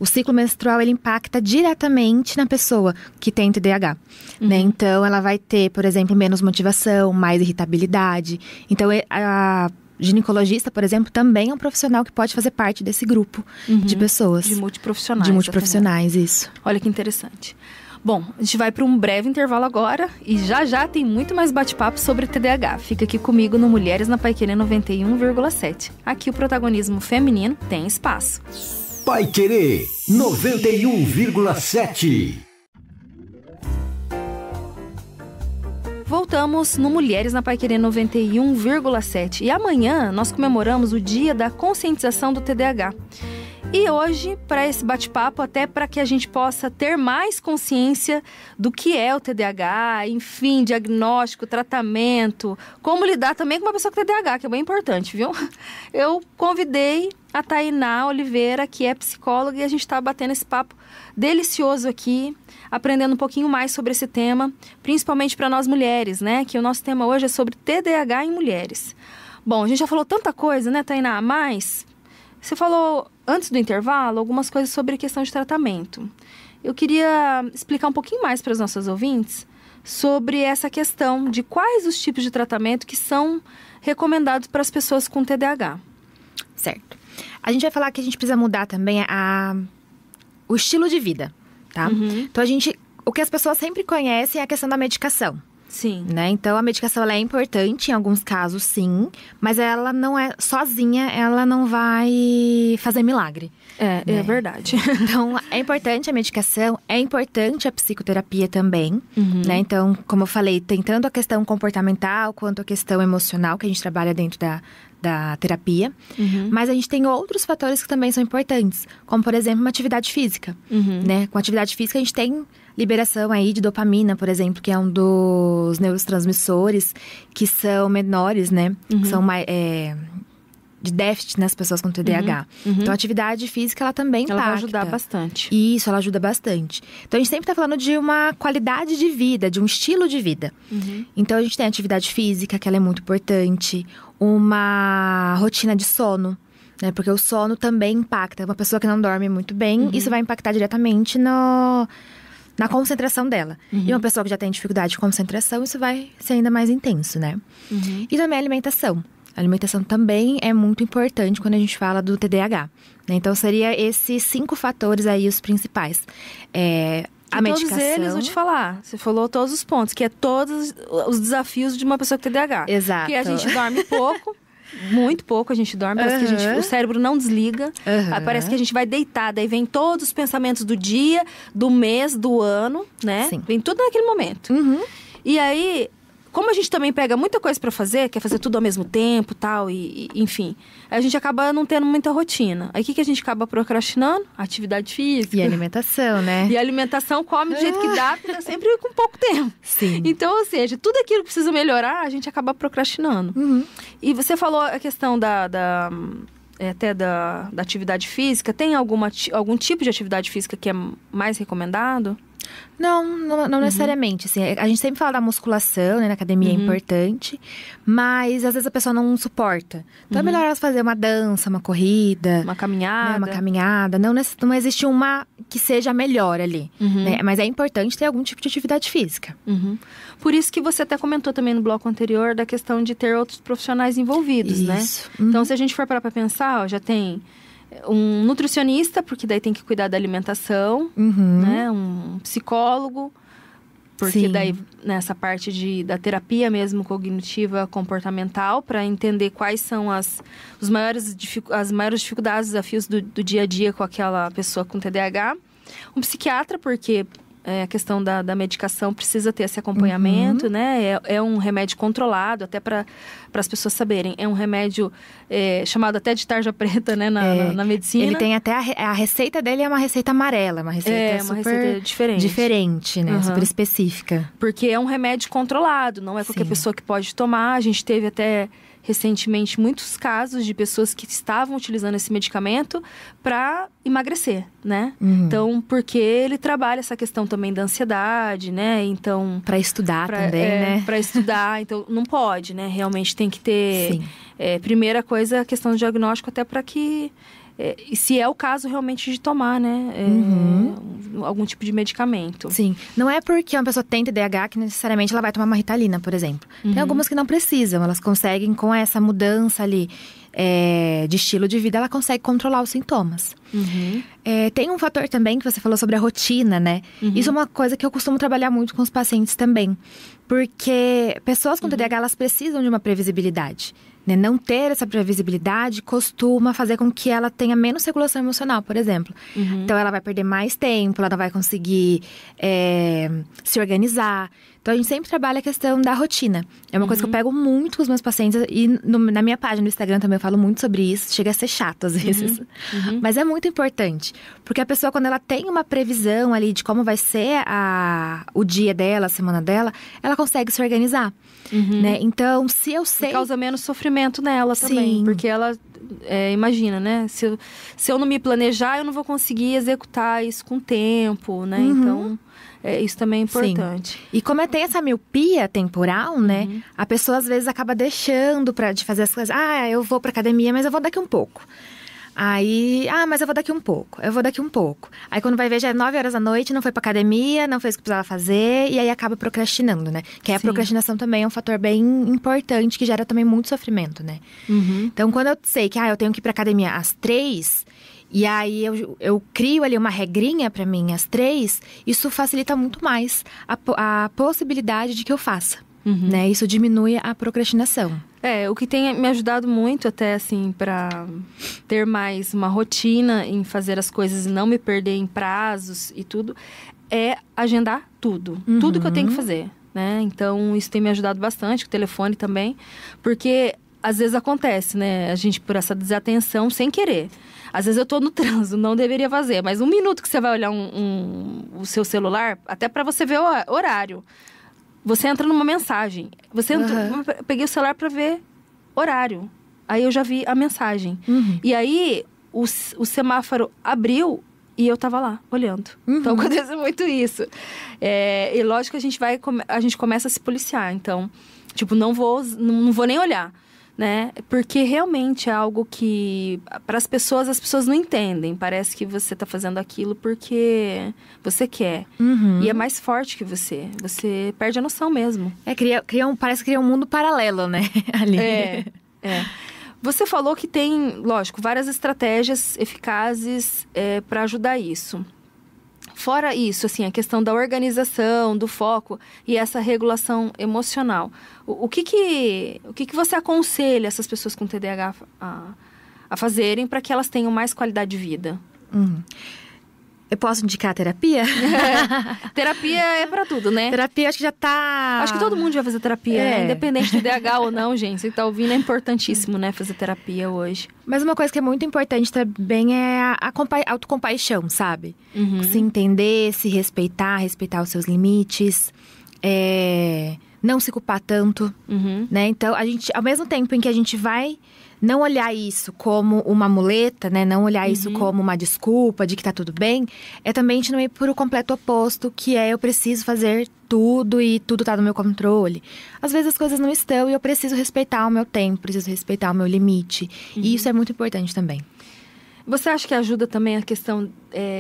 O ciclo menstrual, ele impacta diretamente na pessoa que tem TDAH, né? Então, ela vai ter, por exemplo, menos motivação, mais irritabilidade. Então, a ginecologista, por exemplo, também é um profissional que pode fazer parte desse grupo de pessoas. De multiprofissionais. De multiprofissionais, isso. Olha que interessante. Bom, a gente vai para um breve intervalo agora e já tem muito mais bate-papo sobre TDAH. Fica aqui comigo no Mulheres na Paiquerê 91,7. Aqui o protagonismo feminino tem espaço. Paiquerê 91,7. Voltamos no Mulheres na Paiquerê 91,7. E amanhã nós comemoramos o Dia da Conscientização do TDAH. E hoje, para esse bate-papo, até para que a gente possa ter mais consciência do que é o TDAH, enfim, diagnóstico, tratamento, como lidar também com uma pessoa com TDAH, que é bem importante, viu? Eu convidei a Tainá Oliveira, que é psicóloga, e a gente está batendo esse papo delicioso aqui, aprendendo um pouquinho mais sobre esse tema, principalmente para nós mulheres, né? Que o nosso tema hoje é sobre TDAH em mulheres. Bom, a gente já falou tanta coisa, né, Tainá? Mas você falou, antes do intervalo, algumas coisas sobre a questão de tratamento. Eu queria explicar um pouquinho mais para os nossos ouvintes sobre essa questão de quais os tipos de tratamento que são recomendados para as pessoas com TDAH. Certo. A gente vai falar que a gente precisa mudar também o estilo de vida, tá? Então, o que as pessoas sempre conhecem é a questão da medicação. Sim. Né? Então, a medicação ela é importante em alguns casos, sim. Mas ela não é sozinha, ela não vai fazer milagre. É verdade. Então, é importante a medicação, é importante a psicoterapia também. Né? Então, como eu falei, tem tanto a questão comportamental quanto a questão emocional que a gente trabalha dentro da terapia. Mas a gente tem outros fatores que também são importantes. Como, por exemplo, uma atividade física. Né? Com atividade física, a gente tem liberação aí de dopamina, por exemplo, que é um dos neurotransmissores que são menores, né? Que são mais, de déficit nas pessoas com TDAH. Então, a atividade física, ela também impacta. Ela vai ajudar bastante. Isso, ela ajuda bastante. Então, a gente sempre tá falando de uma qualidade de vida, de um estilo de vida. Então, a gente tem a atividade física, que ela é muito importante. Uma rotina de sono, né? Porque o sono também impacta. Uma pessoa que não dorme muito bem, isso vai impactar diretamente na concentração dela. E uma pessoa que já tem dificuldade de concentração, isso vai ser ainda mais intenso, né? E também a alimentação. A alimentação também é muito importante quando a gente fala do TDAH. Né? Então, seria esses 5 fatores aí os principais. A medicação. Todos eles, vou te falar. Você falou todos os pontos, que é todos os desafios de uma pessoa com TDAH. Exato. Porque a gente dorme pouco. Muito pouco a gente dorme, parece que o cérebro não desliga. Parece que a gente vai deitada e vem todos os pensamentos do dia, do mês, do ano, né? Sim. Vem tudo naquele momento. E aí, como a gente também pega muita coisa pra fazer, quer fazer tudo ao mesmo tempo, tal, e enfim, a gente acaba não tendo muita rotina. Aí o que a gente acaba procrastinando? Atividade física. E alimentação, né? E a alimentação come do jeito que dá, porque tá sempre com pouco tempo. Sim. Então, ou seja, tudo aquilo que precisa melhorar, a gente acaba procrastinando. E você falou a questão da atividade física. Tem algum tipo de atividade física que é mais recomendado? Não necessariamente, assim, a gente sempre fala da musculação, né, na academia é importante, mas às vezes a pessoa não suporta. Então é melhor elas fazer uma dança, uma corrida, uma caminhada. Né, uma caminhada. Não existe uma que seja melhor ali, né, mas é importante ter algum tipo de atividade física. Por isso que você até comentou também no bloco anterior da questão de ter outros profissionais envolvidos, né? Então, se a gente for parar pra pensar, já tem um nutricionista, porque daí tem que cuidar da alimentação, né? Um psicólogo, porque daí nessa parte da terapia mesmo cognitiva comportamental, para entender quais são as maiores dificuldades, desafios do dia a dia com aquela pessoa com TDAH. Um psiquiatra, porque a questão da medicação precisa ter esse acompanhamento, né? É um remédio controlado, até para as pessoas saberem. É um remédio chamado até de tarja preta, né? Na medicina. Ele tem até a receita dele é uma receita amarela, uma receita super diferente, né? Super específica. Porque é um remédio controlado, não é qualquer pessoa que pode tomar. A gente teve até recentemente muitos casos de pessoas que estavam utilizando esse medicamento para emagrecer, né? Então, porque ele trabalha essa questão também da ansiedade, né? Então, para estudar também, né? Para estudar, então não pode, né? Realmente tem que ter primeira coisa, a questão do diagnóstico, até para que e se é o caso realmente de tomar, né? Algum tipo de medicamento. Sim. Não é porque uma pessoa tem TDAH que necessariamente ela vai tomar uma Ritalina, por exemplo. Tem algumas que não precisam. Elas conseguem, com essa mudança ali de estilo de vida, ela consegue controlar os sintomas. Tem um fator também que você falou sobre a rotina, né? Isso é uma coisa que eu costumo trabalhar muito com os pacientes também. Porque pessoas com TDAH, elas precisam de uma previsibilidade. Né? Não ter essa previsibilidade costuma fazer com que ela tenha menos regulação emocional, por exemplo. Então, ela vai perder mais tempo, ela não vai conseguir se organizar. Então, a gente sempre trabalha a questão da rotina. É uma coisa que eu pego muito com os meus pacientes. E na minha página no Instagram também eu falo muito sobre isso. Chega a ser chato às vezes. Mas é muito importante. Porque a pessoa, quando ela tem uma previsão ali de como vai ser o dia dela, a semana dela, ela consegue se organizar. Né? Então, se eu sei... Causa menos sofrimento nela também. Sim. Porque ela... imagina, né? Se eu não me planejar, eu não vou conseguir executar isso com tempo, né? Então, isso também é importante. Sim. E como tem essa miopia temporal, né? A pessoa, às vezes, acaba deixando de fazer as coisas. Eu vou pra academia, mas eu vou daqui um pouco. Aí, mas eu vou daqui um pouco, Aí quando vai ver já é 9 horas da noite, não foi pra academia, não fez o que precisava fazer, e aí acaba procrastinando, né? Que a procrastinação também é um fator bem importante, que gera também muito sofrimento, né? Então quando eu sei que eu tenho que ir pra academia às 3, e aí eu crio ali uma regrinha pra mim às 3, isso facilita muito mais a possibilidade de que eu faça. Né? Isso diminui a procrastinação. O que tem me ajudado muito até, assim, pra ter mais uma rotina em fazer as coisas e não me perder em prazos e tudo, é agendar tudo. Tudo que eu tenho que fazer, né? Então, isso tem me ajudado bastante, o telefone também. Porque, às vezes acontece, né? A gente, por essa desatenção, sem querer. Às vezes eu tô no trânsito, não deveria fazer. Mas 1 minuto que você vai olhar o seu celular, até pra você ver o horário. Você entra numa mensagem. Eu peguei o celular pra ver horário. Aí eu já vi a mensagem. E aí, o semáforo abriu e eu tava lá, olhando. Então, acontece muito isso. E lógico que a gente começa a se policiar. Então, tipo, não vou nem olhar. Né? Porque realmente é algo que, para as pessoas não entendem. Parece que você tá fazendo aquilo porque você quer. E é mais forte que você. Você perde a noção mesmo. Parece que cria um mundo paralelo, né? Ali. Você falou que tem, lógico, várias estratégias eficazes para ajudar isso. Fora isso, assim, a questão da organização, do foco e essa regulação emocional. O que você aconselha essas pessoas com TDAH a fazerem para que elas tenham mais qualidade de vida? Eu posso indicar a terapia? Terapia é pra tudo, né? Terapia acho que já tá... Acho que todo mundo vai fazer terapia, né? Independente de TDAH ou não, gente. Você tá ouvindo, é importantíssimo, né? Fazer terapia hoje. Mas uma coisa que é muito importante também é a autocompaixão, sabe? Se entender, se respeitar os seus limites. Não se culpar tanto, né? Então, a gente, ao mesmo tempo em que a gente vai não olhar isso como uma muleta, né? Não olhar isso como uma desculpa de que tá tudo bem. É também a gente não ir por o completo oposto, que é eu preciso fazer tudo e tudo tá no meu controle. Às vezes as coisas não estão e eu preciso respeitar o meu tempo, preciso respeitar o meu limite. E isso é muito importante também. Você acha que ajuda também a questão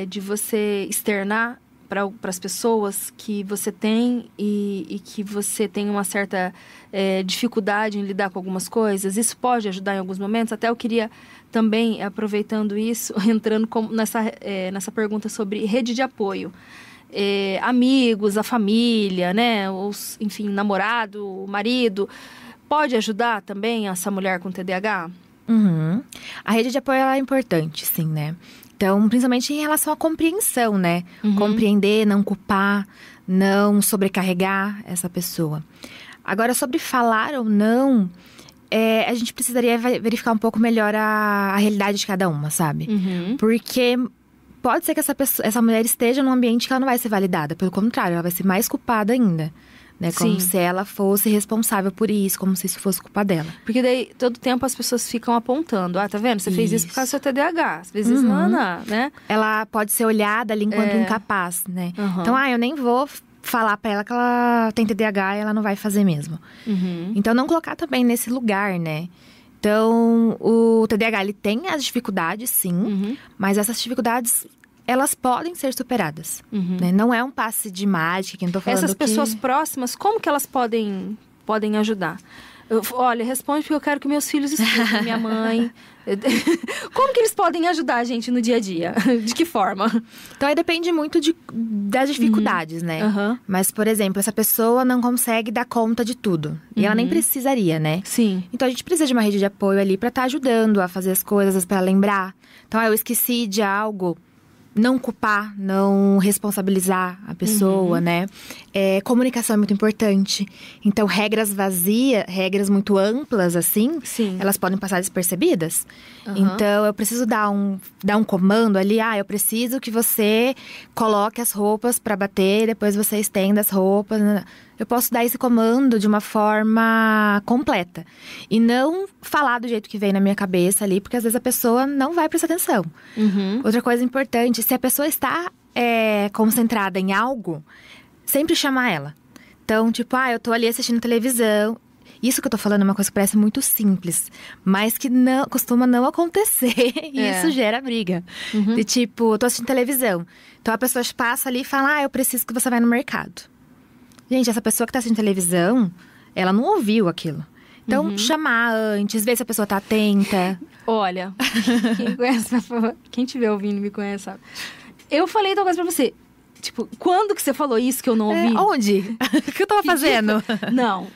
de você externar para as pessoas que você tem e que você tem uma certa dificuldade em lidar com algumas coisas? Isso pode ajudar em alguns momentos? Até eu queria também, aproveitando isso, entrando nessa pergunta sobre rede de apoio. Amigos, a família, né? Enfim, namorado, marido. Pode ajudar também essa mulher com TDAH? A rede de apoio ela é importante, sim, né? Então, principalmente em relação à compreensão, né? Compreender, não culpar, não sobrecarregar essa pessoa. Agora, sobre falar ou não, a gente precisaria verificar um pouco melhor a realidade de cada uma, sabe? Porque pode ser que essa mulher esteja num ambiente que ela não vai ser validada. Pelo contrário, ela vai ser mais culpada ainda. Né? Como se ela fosse responsável por isso, como se isso fosse culpa dela. Porque daí, todo tempo, as pessoas ficam apontando. Tá vendo? Você fez isso por causa do seu TDAH. Às vezes, não, né? Ela pode ser olhada ali enquanto incapaz, né? Então, eu nem vou falar pra ela que ela tem TDAH e ela não vai fazer mesmo. Então, não colocar também nesse lugar, né? Então, o TDAH, ele tem as dificuldades, sim. Mas essas dificuldades... elas podem ser superadas, né? Não é um passe de mágica que eu tô falando. Essas pessoas próximas, como que elas podem ajudar? Olha, responde porque eu quero que meus filhos estudem, minha mãe. Como que eles podem ajudar a gente no dia a dia? De que forma? Então, aí depende muito das dificuldades, né? Mas, por exemplo, essa pessoa não consegue dar conta de tudo. E ela nem precisaria, né? Sim. Então, a gente precisa de uma rede de apoio ali pra estar ajudando a fazer as coisas, pra lembrar. Então, eu esqueci de algo... não culpar, não responsabilizar a pessoa, né? Comunicação é muito importante. Então, regras vazias, regras muito amplas, assim, Sim. elas podem passar despercebidas. Então, eu preciso dar um comando ali. Eu preciso que você coloque as roupas pra bater, depois você estenda as roupas. Eu posso dar esse comando de uma forma completa. E não falar do jeito que vem na minha cabeça ali, porque às vezes a pessoa não vai prestar atenção. Outra coisa importante, se a pessoa está concentrada em algo, sempre chamar ela. Então, tipo, eu tô ali assistindo televisão. Isso que eu tô falando é uma coisa que parece muito simples, mas que não, costuma não acontecer. E isso gera briga. De tipo, eu tô assistindo televisão. Então a pessoa passa ali e fala, eu preciso que você vá no mercado. Gente, essa pessoa que tá assistindo televisão, ela não ouviu aquilo. Então, chamar antes, ver se a pessoa tá atenta. Olha, quem me conhece, quem estiver ouvindo me conhece, sabe? Eu falei uma coisa pra você. Tipo, quando que você falou isso que eu não ouvi? Onde? O que eu tava fazendo?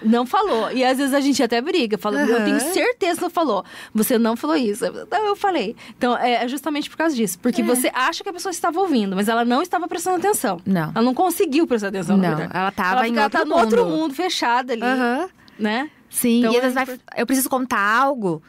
Não falou. E às vezes a gente até briga. Fala, eu tenho certeza que não falou. Você não falou isso. Não, eu falei. Então, é justamente por causa disso. Porque você acha que a pessoa estava ouvindo, mas ela não estava prestando atenção. Não. Ela não conseguiu prestar atenção, na verdade. Ela tava ela tá no outro mundo, fechada ali. Né? Sim, então, e às vezes eu preciso contar algo,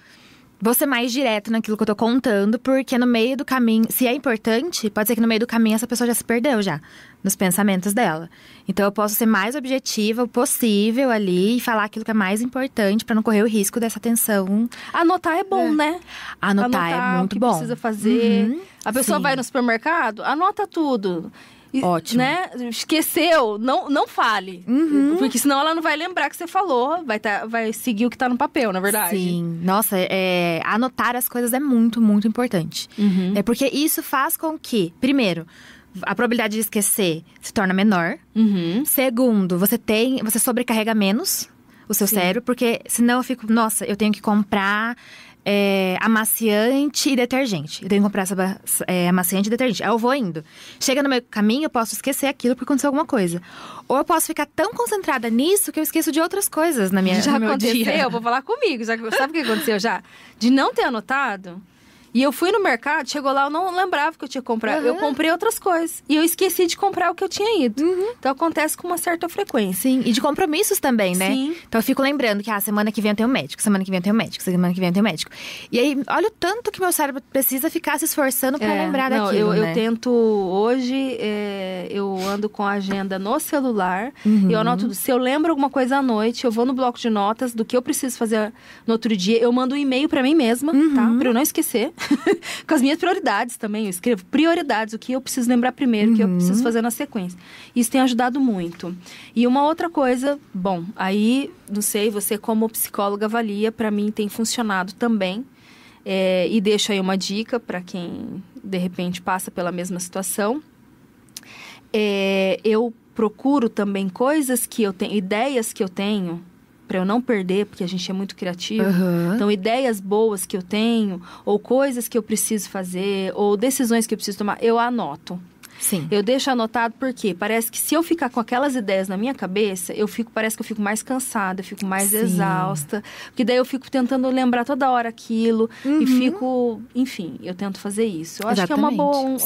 vou ser mais direto naquilo que eu tô contando, porque no meio do caminho, se é importante, pode ser que no meio do caminho essa pessoa já se perdeu já, nos pensamentos dela. Então eu posso ser mais objetiva possível ali e falar aquilo que é mais importante pra não correr o risco dessa tensão. Anotar é bom, né? Anotar é muito bom. O que precisa fazer. A pessoa vai no supermercado, anota tudo. Ótimo. Né? Esqueceu, não fale. Porque senão ela não vai lembrar que você falou. Vai seguir o que tá no papel, na verdade. Sim. Nossa, anotar as coisas é muito, muito importante. Porque isso faz com que, primeiro, a probabilidade de esquecer se torna menor. Segundo, você sobrecarrega menos o seu cérebro. Porque senão eu fico, eu tenho que comprar amaciante e detergente. Eu tenho que comprar amaciante e detergente. Aí eu vou indo. Chega no meio do caminho, eu posso esquecer aquilo porque aconteceu alguma coisa. Ou eu posso ficar tão concentrada nisso que eu esqueço de outras coisas no meu dia. Já aconteceu, vou falar comigo. Sabe o que aconteceu já? De não ter anotado. E eu fui no mercado, chegou lá, eu não lembrava que eu tinha comprado. Eu comprei outras coisas. E eu esqueci de comprar o que eu tinha ido. Então acontece com uma certa frequência. Sim, e de compromissos também, né? Sim. Então eu fico lembrando que semana que vem eu tenho médico, semana que vem eu tenho médico, semana que vem eu tenho médico. E aí, olha o tanto que meu cérebro precisa ficar se esforçando pra lembrar daquilo, eu tento, hoje, eu ando com a agenda no celular. E eu anoto tudo. Se eu lembro alguma coisa à noite, eu vou no bloco de notas do que eu preciso fazer no outro dia. Eu mando um e-mail pra mim mesma, tá? Pra eu não esquecer. Com as minhas prioridades também. Eu escrevo prioridades, o que eu preciso lembrar primeiro, o que eu preciso fazer na sequência. Isso tem ajudado muito. E uma outra coisa, bom, aí, não sei, você como psicóloga avalia, pra mim tem funcionado também. E deixo aí uma dica pra quem, de repente, passa pela mesma situação. Eu procuro também coisas que eu tenho, ideias que eu tenho, para eu não perder, porque a gente é muito criativo. Então, ideias boas que eu tenho, ou coisas que eu preciso fazer, ou decisões que eu preciso tomar, eu anoto. Sim. Eu deixo anotado porque parece que se eu ficar com aquelas ideias na minha cabeça, parece que eu fico mais cansada, eu fico mais exausta. Porque daí eu fico tentando lembrar toda hora aquilo e fico... Enfim, eu tento fazer isso. Eu acho que é uma boa...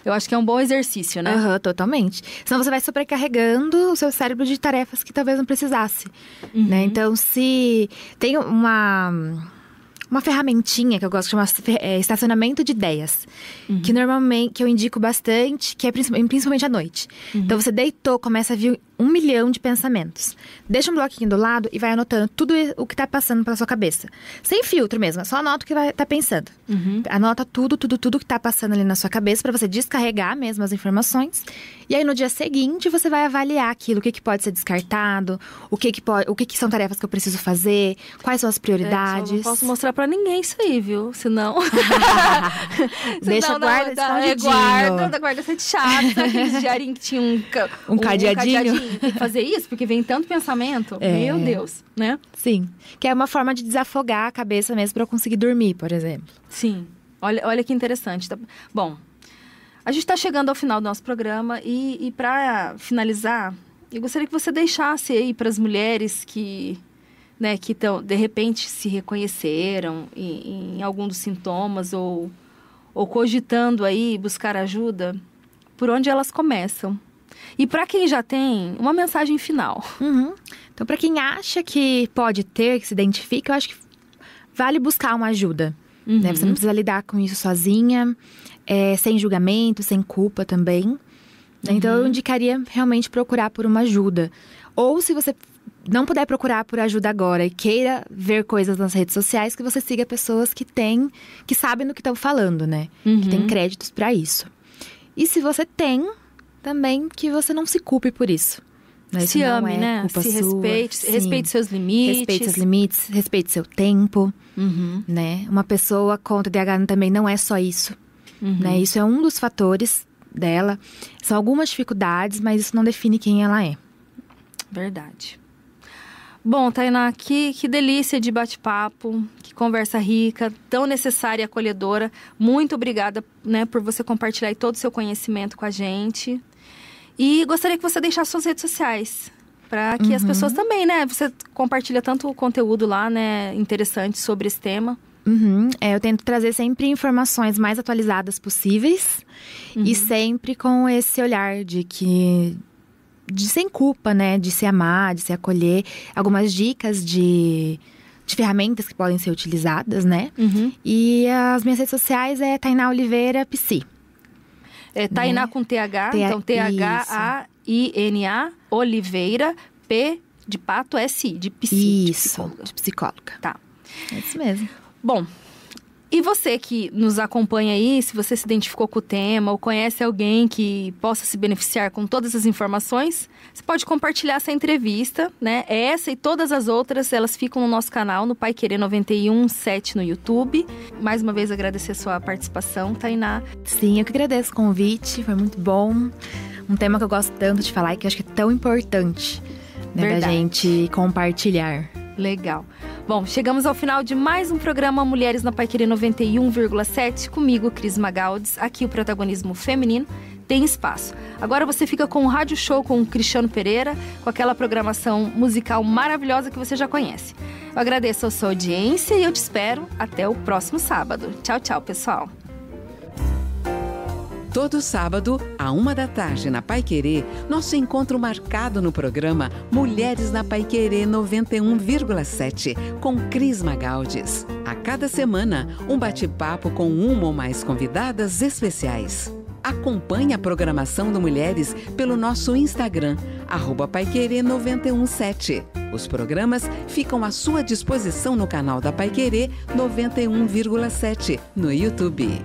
Eu acho que é um bom exercício, né? Totalmente. Senão você vai sobrecarregando o seu cérebro de tarefas que talvez não precisasse. Né? Então, se tem uma ferramentinha que eu gosto, que chama estacionamento de ideias. Que normalmente, que eu indico bastante, que é principalmente à noite. Então, você deitou, começa a vir 1 milhão de pensamentos. Deixa um bloquinho do lado e vai anotando tudo o que tá passando pela sua cabeça. Sem filtro mesmo, só anota o que tá pensando. Anota tudo que tá passando ali na sua cabeça pra você descarregar mesmo as informações. E aí, no dia seguinte, você vai avaliar aquilo, o que pode ser descartado, o que são tarefas que eu preciso fazer, quais são as prioridades. Só não posso mostrar pra ninguém isso aí, viu? Senão... Guarda sete chato. Sabe aqueles diarinhos que tinha um cadeadinho? Tem que fazer isso, porque vem tanto pensamento. Meu Deus, né? Sim. Que é uma forma de desafogar a cabeça mesmo pra eu conseguir dormir, por exemplo. Sim. Olha que interessante. Bom, a gente tá chegando ao final do nosso programa e pra finalizar, eu gostaria que você deixasse aí pras mulheres que de repente se reconheceram em algum dos sintomas ou ou cogitando aí buscar ajuda, por onde elas começam? E para quem já tem, uma mensagem final. Então, para quem acha que pode ter, que se identifica, eu acho que vale buscar uma ajuda. Né? Você não precisa lidar com isso sozinha, sem julgamento, sem culpa também. Então, eu indicaria realmente procurar por uma ajuda. Ou se você não puder procurar por ajuda agora e queira ver coisas nas redes sociais, que você siga pessoas que sabem do que estão falando, né? Que tem créditos para isso. E se você tem, também que você não se culpe por isso. Né? Se ame, né? Se respeite, respeite seus limites. Respeite seus limites, respeite seu tempo, né? Uma pessoa com TDAH também não é só isso, né? Isso é um dos fatores dela. São algumas dificuldades, mas isso não define quem ela é. Verdade. Bom, Tainá, que delícia de bate-papo, que conversa rica, tão necessária e acolhedora. Muito obrigada, né, por você compartilhar aí todo o seu conhecimento com a gente. E gostaria que você deixasse suas redes sociais, para que as pessoas também, né, você compartilha tanto conteúdo lá, né, interessante sobre esse tema. Eu tento trazer sempre informações mais atualizadas possíveis e sempre com esse olhar de sem culpa, né? De se amar, de se acolher. Algumas dicas de ferramentas que podem ser utilizadas, né? E as minhas redes sociais é Tainá Oliveira Psi. Tainá, né? Com TH, então THAINA Oliveira, P de pato, S de psi. Isso, de psicóloga. Tá. É isso mesmo. Bom, e você que nos acompanha aí, se você se identificou com o tema ou conhece alguém que possa se beneficiar com todas as informações, você pode compartilhar essa entrevista, né? Essa e todas as outras, elas ficam no nosso canal, no Pai Querer 91.7 no YouTube. Mais uma vez agradecer a sua participação, Tainá. Sim, eu que agradeço o convite, foi muito bom. Um tema que eu gosto tanto de falar e que eu acho que é tão importante, né, da gente compartilhar. Legal. Bom, chegamos ao final de mais um programa Mulheres na Paiquerê 91,7. Comigo, Cris Magaldes. Aqui o protagonismo feminino tem espaço. Agora você fica com o Rádio Show com o Cristiano Pereira, com aquela programação musical maravilhosa que você já conhece. Eu agradeço a sua audiência e eu te espero até o próximo sábado. Tchau, tchau, pessoal. Todo sábado, à 13h, na Paiquerê, nosso encontro marcado no programa Mulheres na Paiquerê 91,7, com Cris Magaldes. A cada semana, um bate-papo com uma ou mais convidadas especiais. Acompanhe a programação do Mulheres pelo nosso Instagram, @Paiquerê 91.7. Os programas ficam à sua disposição no canal da Paiquerê 91,7, no YouTube.